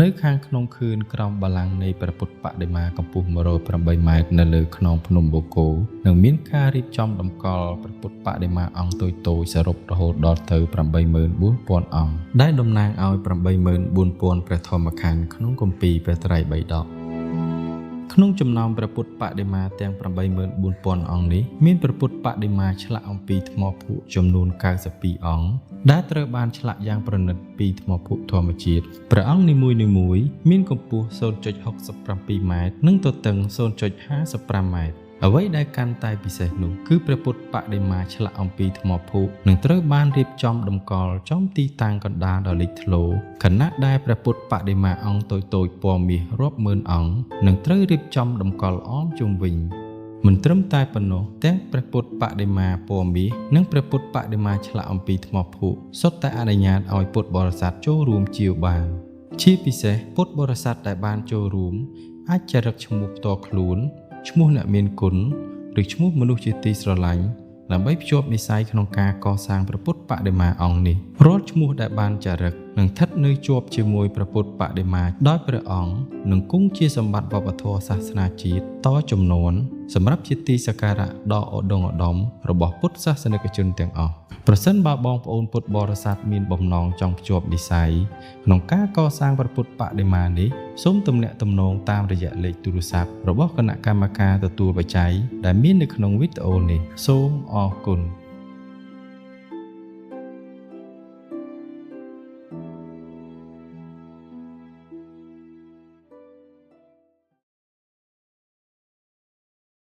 នៅខាងក្នុងខឿនក្រោមបល្ល័ង្កនៃព្រះពុទ្ធបដិមាកម្ពស់108ម៉ែត្រនៅលើខ្នងភ្នំបូកគោនឹងមានការរៀបចំតម្កល់ព្រះពុទ្ធបដិមាអង្គតូចៗសរុបរហូតដល់ទៅ 84,000 អង្គដែលតំណាងឲ្យ 84,000 ព្រះធម្មខណ្ឌក្នុងគម្ពីរព្រះត្រៃបិដកក្នុងចំណោមព្រះពុទ្ធបដិមាទាំង 84,000 អង្គនេះមានព្រះពុទ្ធបដិមាឆ្លាក់អំពីថ្មភក់ចំនួន 92 អង្គដែលត្រូវបានឆ្លាក់យ៉ាងប្រណិតពីថ្មភក់ធម្មជាតិព្រះអង្គនីមួយៗមានកម្ពស់ 0.67 ម៉ែត្រនិងទទឹង 0.55 ម៉ែត្រអ្វីដែលកាន់តែពិសេសនោះគឺព្រះពុទ្ធបដិមាឆ្លាក់អំពីថ្មភក់នឹងត្រូវបានរៀបចំតម្កល់ចំទីតាំងកណ្ដាលដ៏លេចធ្លោខណៈដែលព្រះពុទ្ធបដិមាអង្គតូចៗពណ៌មាសរាប់ម៉ឺនអង្គនឹងត្រូវរៀបចំតម្កល់អមជុំវិញមិនត្រឹមតែប៉ុណ្ណោះទាំងព្រះពុទ្ធបដិមាពណ៌មាសនិងព្រះពុទ្ធបដិមាឆ្លាក់អំពីថ្មភក់សុទ្ធតែអនុញ្ញាតឲ្យពុទ្ធបរិស័ទចូលរួមជាវបានជាពិសេសពុទ្ធបរិស័ទដែលបានចូលរួមអាចចរិកឈ្មោះផ្ទាល់ខ្លួនឈ្មោះអ្នកមានគុណឬឈ្មោះមនុស្សជាទីស្រឡាញ់ដើម្បីភ្ជាប់និស្ស័យក្នុងការកសាងព្រះពុទ្ធបដិមាអង្គនេះរាល់ឈ្មោះដែលបានចារឹកនឹងស្ថិតនៅជាប់ជាមួយព្រះពុទ្ធបដិមាដោយព្រះអង្គនឹងគង់ជាសម្បត្តិវប្បធម៌សាសនាជាតិតជំនាន់សម្រាប់ជាទីសក្ការៈដ៏ឧត្តមឧត្តមរបស់ពុទ្ធសាសនិកជនទាំងអស់ប្រសិនបើបងប្អូនពុទ្ធបរិស័ទមានបំណងចង់ភ្ជាប់និស្ស័យក្នុងការកសាងព្រះពុទ្ធបដិមានេះសូមទំនាក់ទំនងតាមរយៈលេខទូរស័ព្ទរបស់គណៈកម្មការទទួលបច្ច័យដែលមាននៅក្នុងវីដេអូនេះសូមអរគុណ